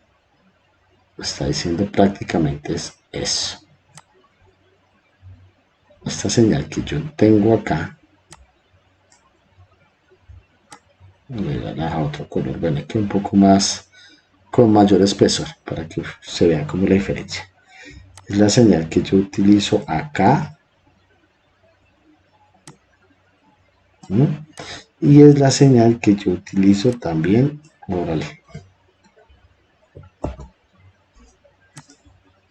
está diciendo prácticamente es eso. Esta señal que yo tengo acá, voy a dar a otro color, bueno, aquí un poco más, con mayor espesor, para que se vea como la diferencia. Es la señal que yo utilizo acá, ¿no? Y es la señal que yo utilizo también, órale,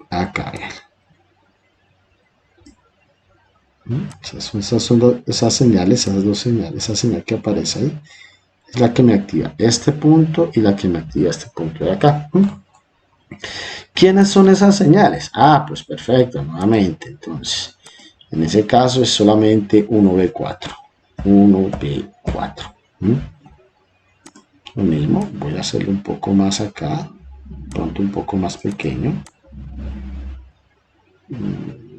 acá, vean. Esas señales, esas dos señales, esa señal que aparece ahí, es la que me activa este punto y la que me activa este punto de acá. ¿Quiénes son esas señales? Ah, pues perfecto, nuevamente, entonces, en ese caso es solamente 1V4. 1V4. Lo mismo, voy a hacerlo un poco más acá, pronto un poco más pequeño.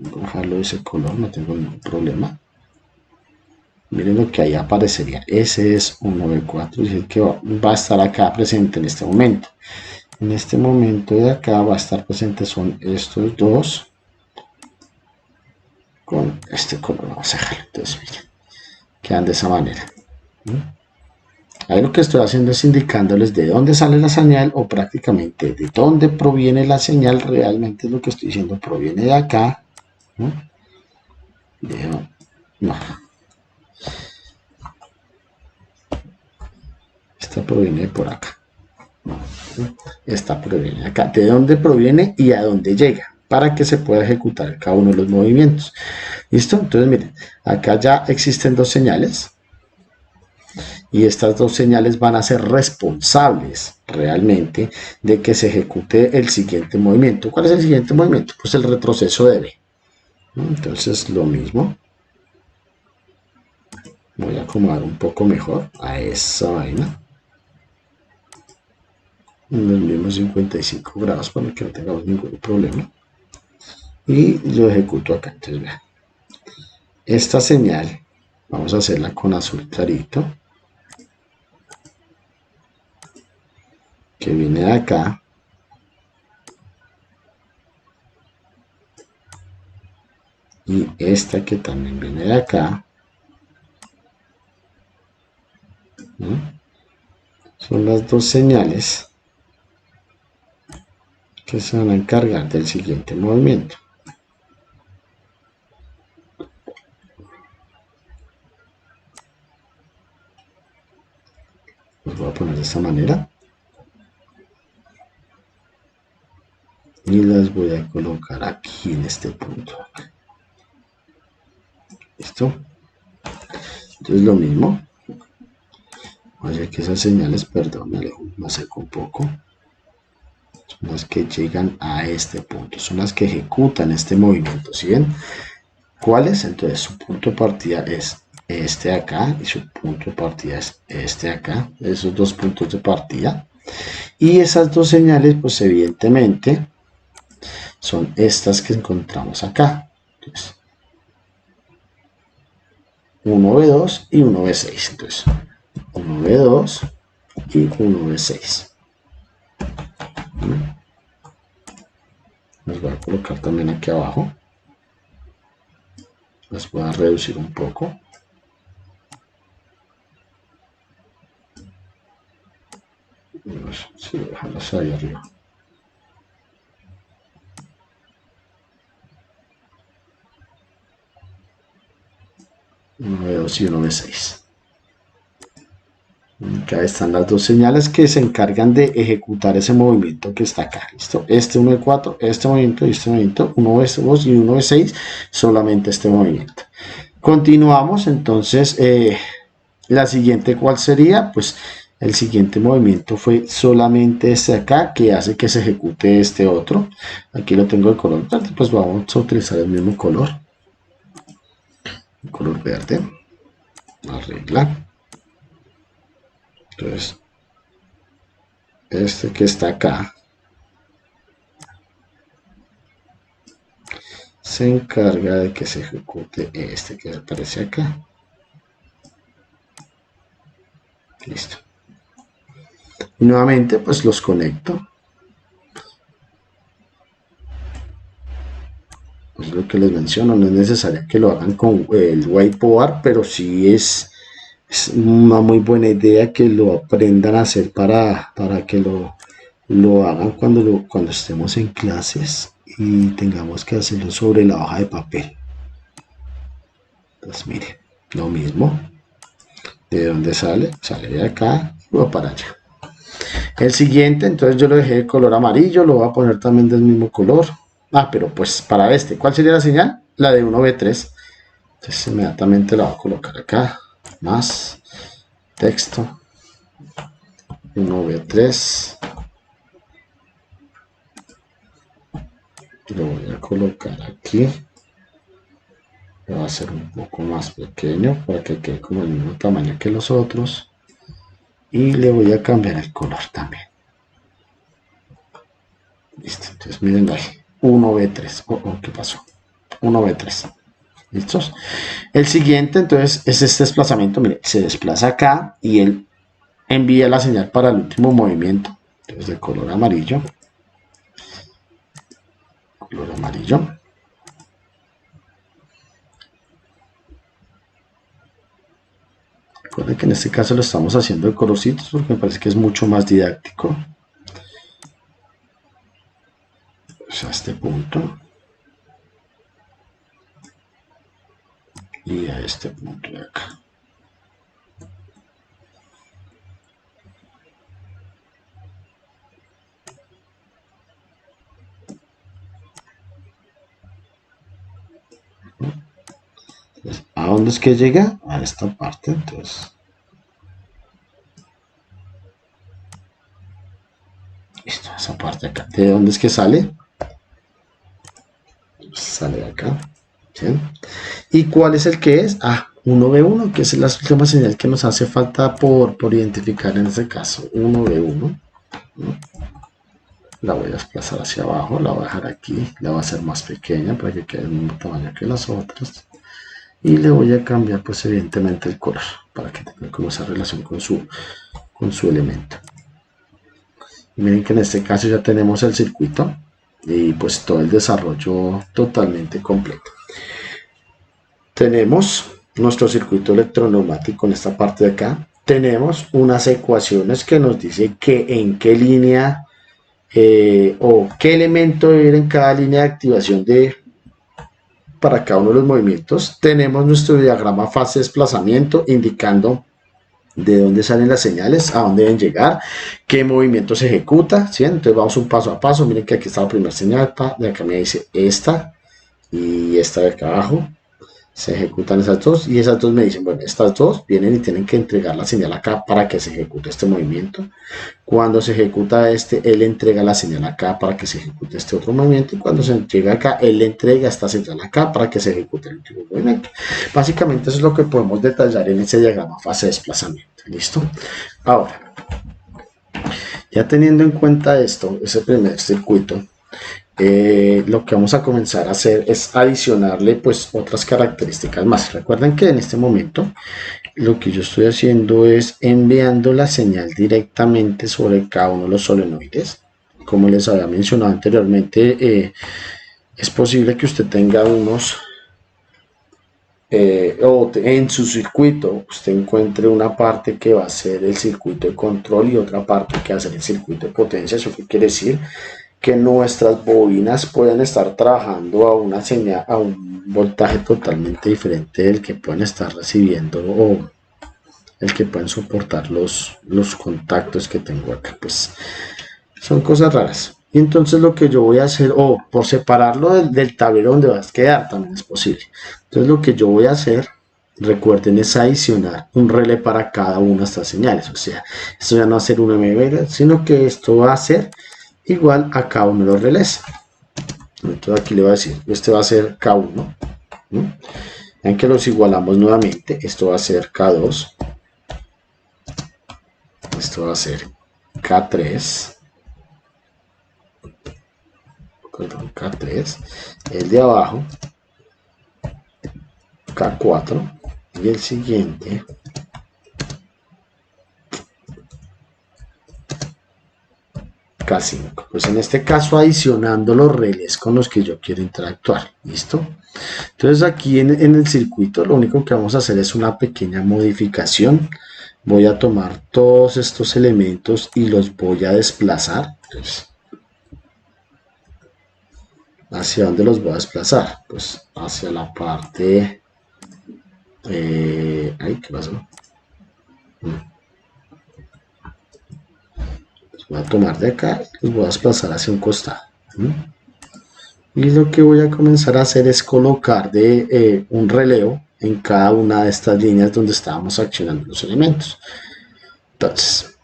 Dejarlo de ese color, no tengo ningún problema. Miren lo que ahí aparecería. Ese es un 9.4 y es el que va a estar acá presente en este momento. En este momento de acá va a estar presente son estos dos con este color. Vamos a dejarlo. Entonces, miren, quedan de esa manera. Ahí lo que estoy haciendo es indicándoles de dónde sale la señal o prácticamente de dónde proviene la señal. Realmente es lo que estoy diciendo, proviene de acá. ¿No? No. Esta proviene por acá. Esta proviene acá. ¿De dónde proviene y a dónde llega? Para que se pueda ejecutar cada uno de los movimientos. ¿Listo? Entonces, miren, acá ya existen dos señales. Y estas dos señales van a ser responsables realmente de que se ejecute el siguiente movimiento. ¿Cuál es el siguiente movimiento? Pues el retroceso de B. Entonces, lo mismo. Voy a acomodar un poco mejor a esa vaina. En los mismos 55 grados para que no tengamos ningún problema. Y lo ejecuto acá. Entonces, vean. Esta señal, vamos a hacerla con azul clarito. Que viene de acá. Y esta que también viene de acá. ¿No? Son las dos señales que se van a encargar del siguiente movimiento. Los voy a poner de esta manera. Y las voy a colocar aquí en este punto. ¿Listo? Entonces lo mismo. Oye, que esas señales, perdón, me alejo, me acerco un poco. Son las que llegan a este punto, son las que ejecutan este movimiento, ¿sí ven? ¿Cuáles? Entonces su punto de partida es este de acá y su punto de partida es este de acá, esos dos puntos de partida. Y esas dos señales, pues evidentemente, son estas que encontramos acá. Entonces, 1V2 y 1V6. Entonces, 1V2 y 1V6. Los voy a colocar también aquí abajo. Las voy a reducir un poco. Sí, dejarlas ahí arriba. 1V2 y 1V6. Acá están las dos señales que se encargan de ejecutar ese movimiento que está acá. ¿Listo? Este 1V4, este movimiento y este movimiento, 1V2 y 1V6, solamente este movimiento. Continuamos, entonces, la siguiente, ¿cuál sería? Pues el siguiente movimiento fue solamente este de acá, que hace que se ejecute este otro. Aquí lo tengo de color verde, pues vamos a utilizar el mismo color. El color verde. Arregla. Entonces, este que está acá se encarga de que se ejecute este que aparece acá. Listo. Y nuevamente, pues los conecto. Es lo que les menciono, no es necesario que lo hagan con el whiteboard, pero sí es una muy buena idea que lo aprendan a hacer para que lo hagan cuando estemos en clases y tengamos que hacerlo sobre la hoja de papel. Entonces mire, lo mismo. ¿De dónde sale? Sale de acá y va para allá. El siguiente, entonces yo lo dejé de color amarillo, lo voy a poner también del mismo color. Pero pues para este, ¿cuál sería la señal? La de 1V3. Entonces inmediatamente la voy a colocar acá. Más texto 1V3, lo voy a colocar aquí, lo voy a hacer un poco más pequeño para que quede como el mismo tamaño que los otros y le voy a cambiar el color también. Listo, entonces miren ahí, 1V3, ¿qué pasó? 1V3. ¿Listos? El siguiente entonces es este desplazamiento, mire, se desplaza acá y él envía la señal para el último movimiento, entonces de color amarillo. Color amarillo. Recuerden que en este caso lo estamos haciendo de colorcitos porque me parece que es mucho más didáctico. Pues a este punto. Y a este punto de acá. Entonces, ¿a dónde es que llega? A esta parte, entonces. Listo, esa parte acá. ¿De dónde es que sale? Sale de acá. ¿Sí? ¿Y cuál es el que es? 1V1, que es la última señal que nos hace falta por identificar en este caso. 1V1. La voy a desplazar hacia abajo, la voy a dejar aquí, la voy a hacer más pequeña para que quede del mismo tamaño que las otras. Y le voy a cambiar pues evidentemente el color para que tenga como esa relación con su elemento. Y miren que en este caso ya tenemos el circuito y pues todo el desarrollo totalmente completo. Tenemos nuestro circuito electroneumático en esta parte de acá. Tenemos unas ecuaciones que nos dice que en qué línea o qué elemento debe ir en cada línea de activación para cada uno de los movimientos. Tenemos nuestro diagrama fase desplazamiento indicando de dónde salen las señales, a dónde deben llegar, qué movimiento se ejecuta, ¿sí? Entonces vamos un paso a paso. Miren que aquí está la primera señal, de acá me dice esta y esta de acá abajo. Se ejecutan esas dos y esas dos me dicen, bueno, estas dos vienen y tienen que entregar la señal acá para que se ejecute este movimiento. Cuando se ejecuta este, él entrega la señal acá para que se ejecute este otro movimiento, y cuando se llega acá, él le entrega esta señal acá para que se ejecute el último movimiento. Básicamente eso es lo que podemos detallar en ese diagrama fase de desplazamiento. ¿Listo? Ahora, ya teniendo en cuenta esto, ese primer circuito, lo que vamos a comenzar a hacer es adicionarle pues otras características más. Recuerden que en este momento lo que yo estoy haciendo es enviando la señal directamente sobre cada uno de los solenoides. Como les había mencionado anteriormente, es posible que usted tenga unos o en su circuito usted encuentre una parte que va a ser el circuito de control y otra parte que va a ser el circuito de potencia. ¿Eso qué quiere decir? Que nuestras bobinas pueden estar trabajando a una señal, a un voltaje totalmente diferente del que pueden estar recibiendo o el que pueden soportar los contactos que tengo acá. Pues son cosas raras. Y entonces lo que yo voy a hacer, o por separarlo del tablero donde va a quedar, también es posible. Entonces lo que yo voy a hacer, recuerden, es adicionar un relé para cada una de estas señales. O sea, esto ya no va a ser un MB, sino que esto va a ser igual a cada uno de los relés. Entonces aquí le voy a decir, este va a ser K1, ¿no? Vean que los igualamos nuevamente. Esto va a ser K2, esto va a ser K3, perdón, K3, el de abajo K4 y el siguiente K5. Pues en este caso adicionando los relés con los que yo quiero interactuar. ¿Listo? Entonces aquí en el circuito lo único que vamos a hacer es una pequeña modificación. Voy a tomar todos estos elementos y los voy a desplazar. Entonces, ¿hacia dónde los voy a desplazar? Pues hacia la parte... ay, ¿qué pasó? Los voy a tomar de acá y los voy a desplazar hacia un costado. Y lo que voy a comenzar a hacer es colocar un relevo en cada una de estas líneas donde estábamos accionando los elementos. Entonces,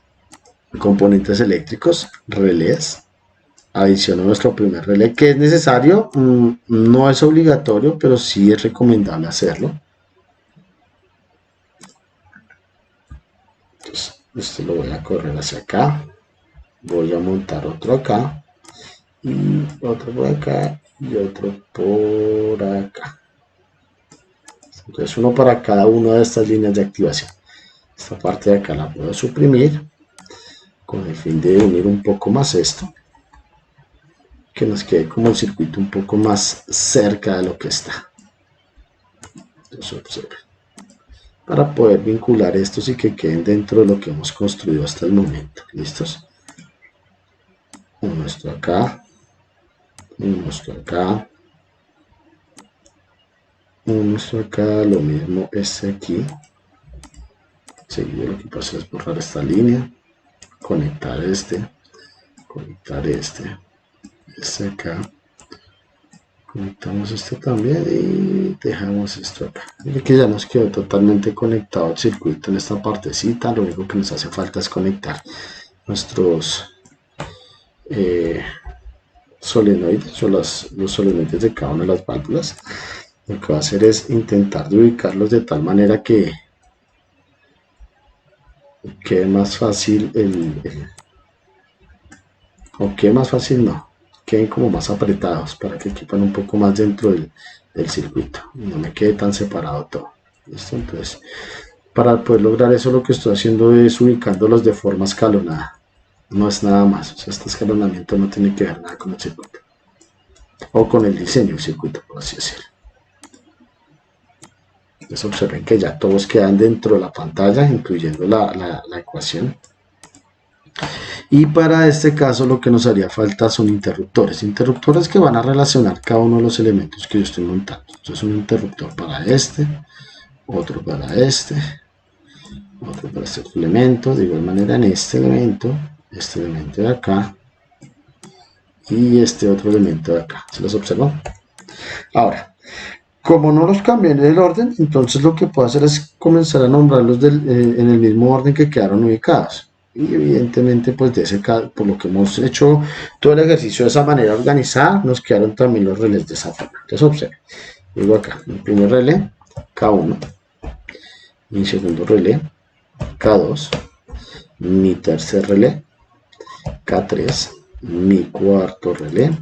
componentes eléctricos, relés. Adiciono nuestro primer relé, que es necesario, no es obligatorio, pero sí es recomendable hacerlo. Entonces, este lo voy a correr hacia acá. Voy a montar otro acá. Y otro por acá. Y otro por acá. Entonces, uno para cada una de estas líneas de activación. Esta parte de acá la puedo suprimir con el fin de unir un poco más esto, que nos quede como el circuito un poco más cerca de lo que está. Entonces observen, para poder vincular estos y que queden dentro de lo que hemos construido hasta el momento. ¿Listos? Uno esto acá, uno esto acá, uno esto acá, lo mismo este aquí. Seguido lo que pasa es borrar esta línea, conectar este acá, conectamos este también y dejamos esto acá. Y que ya nos quedó totalmente conectado el circuito en esta partecita. Lo único que nos hace falta es conectar nuestros solenoides o los solenoides de cada una de las válvulas. Lo que va a hacer es intentar de ubicarlos de tal manera que quede más fácil o quede más fácil, no, queden como más apretados para que quepan un poco más dentro del circuito y no me quede tan separado todo. ¿Listo? Entonces, para poder lograr eso, lo que estoy haciendo es ubicándolos de forma escalonada. No es nada más. O sea, este escalonamiento no tiene que ver nada con el circuito o con el diseño del circuito, por así decirlo. Entonces observen que ya todos quedan dentro de la pantalla, incluyendo la ecuación. Y para este caso lo que nos haría falta son interruptores. Interruptores que van a relacionar cada uno de los elementos que yo estoy montando. Entonces un interruptor para este, otro para este, otro para este otro elemento, de igual manera en este elemento de acá y este otro elemento de acá. ¿Se los observó? Ahora, como no los cambié en el orden, entonces lo que puedo hacer es comenzar a nombrarlos en el mismo orden que quedaron ubicados. Y evidentemente, pues por lo que hemos hecho todo el ejercicio de esa manera organizada, nos quedaron también los relés de esa forma. Entonces observen, digo acá, mi primer relé, K1, mi segundo relé, K2, mi tercer relé, K3, mi cuarto relé,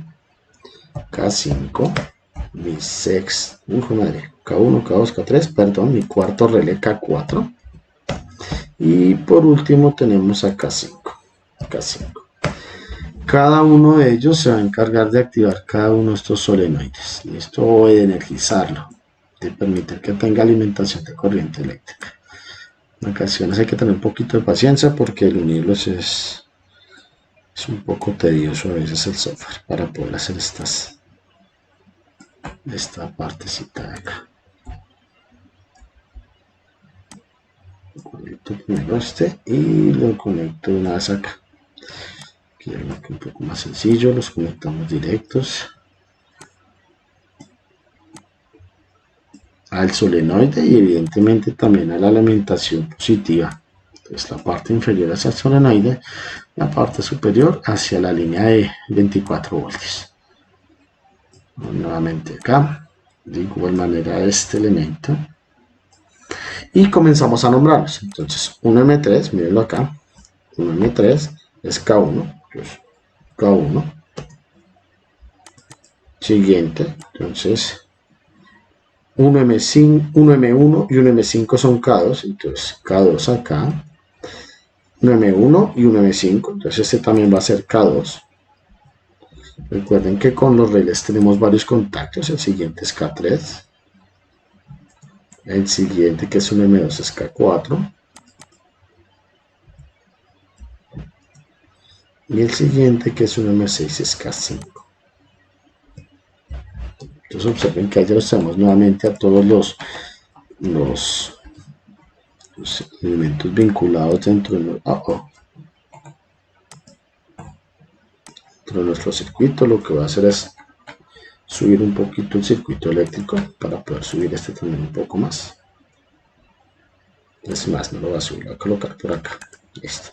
K5, mi sexto, K1, K2, K3, perdón, mi cuarto relé K4 y por último tenemos a K5. Cada uno de ellos se va a encargar de activar cada uno de estos solenoides, listo, o de energizarlo, de permitir que tenga alimentación de corriente eléctrica. En ocasiones hay que tener un poquito de paciencia porque el unirlos es un poco tedioso a veces el software para poder hacer esta partecita de acá. Conecto primero este y lo conecto una vez acá. Aquí es un poco más sencillo, los conectamos directos al solenoide y evidentemente también a la alimentación positiva. Entonces la parte inferior hacia el solenoide, la parte superior hacia la línea de 24 voltios. Nuevamente acá, de igual manera este elemento. Y comenzamos a nombrarlos. Entonces 1M3, mírenlo acá, 1M3 es K1, entonces K1. Siguiente, entonces 1M5, 1M1 y 1M5 son K2, entonces K2 acá, 1M1 y 1M5, entonces este también va a ser K2. Recuerden que con los relés tenemos varios contactos, el siguiente es K3, el siguiente que es 1M2 es K4, y el siguiente que es 1M6 es K5. Entonces observen que ahí ya los tenemos nuevamente a todos los elementos vinculados dentro de nuestro circuito. Lo que voy a hacer es subir un poquito el circuito eléctrico para poder subir este también un poco más. Es más, no lo voy a subir, lo voy a colocar por acá. Listo.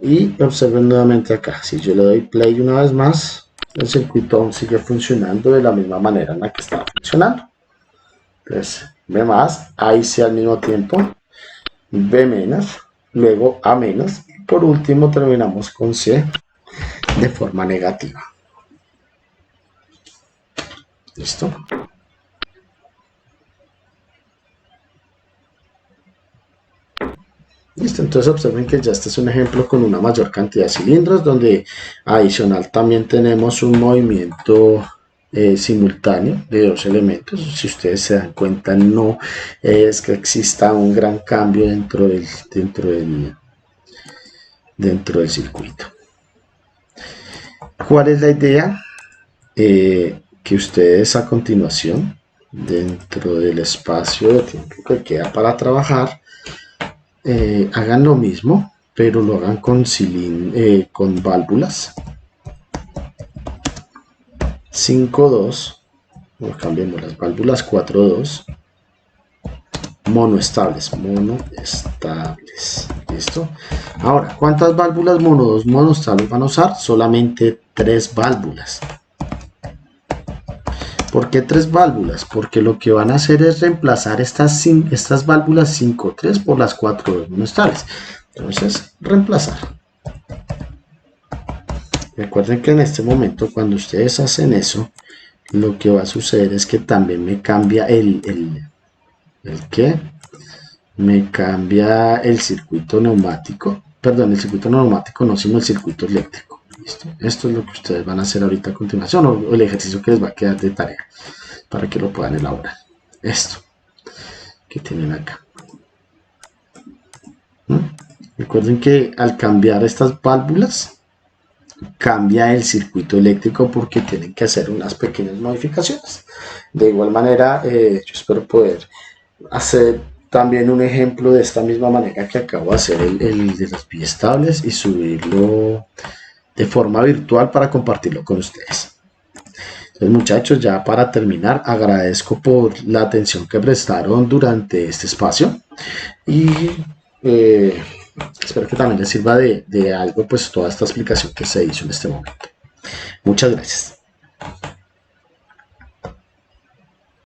Y observen nuevamente acá, si yo le doy play una vez más, el circuito aún sigue funcionando de la misma manera en la que estaba funcionando. Entonces, B más, A y C al mismo tiempo, B menos, luego A menos, y por último terminamos con C de forma negativa. ¿Listo? Listo, entonces observen que ya este es un ejemplo con una mayor cantidad de cilindros, donde adicional también tenemos un movimiento simultáneo de dos elementos. Si ustedes se dan cuenta, no es que exista un gran cambio dentro del circuito. ¿Cuál es la idea? Que ustedes a continuación, dentro del espacio de tiempo que queda para trabajar, hagan lo mismo, pero lo hagan con válvulas 5.2, o cambiemos las válvulas 4.2 monoestables. ¿Listo? Ahora, ¿cuántas válvulas monoestables van a usar? Solamente 3 válvulas. ¿Por qué 3 válvulas? Porque lo que van a hacer es reemplazar estas válvulas 5.3 por las 4.2 monoestables. Entonces, reemplazar. Recuerden que en este momento, cuando ustedes hacen eso, lo que va a suceder es que también me cambia me cambia el circuito neumático. Perdón, el circuito neumático no, sino el circuito eléctrico. ¿Listo? Esto es lo que ustedes van a hacer ahorita a continuación, o el ejercicio que les va a quedar de tarea para que lo puedan elaborar. Esto que tienen acá. Recuerden que al cambiar estas válvulas cambia el circuito eléctrico porque tienen que hacer unas pequeñas modificaciones. De igual manera, yo espero poder hacer también un ejemplo de esta misma manera que acabo de hacer el de los biestables y subirlo de forma virtual para compartirlo con ustedes. Entonces, muchachos, ya para terminar, agradezco por la atención que prestaron durante este espacio y eh, espero que también les sirva de algo pues toda esta explicación que se hizo en este momento. Muchas gracias.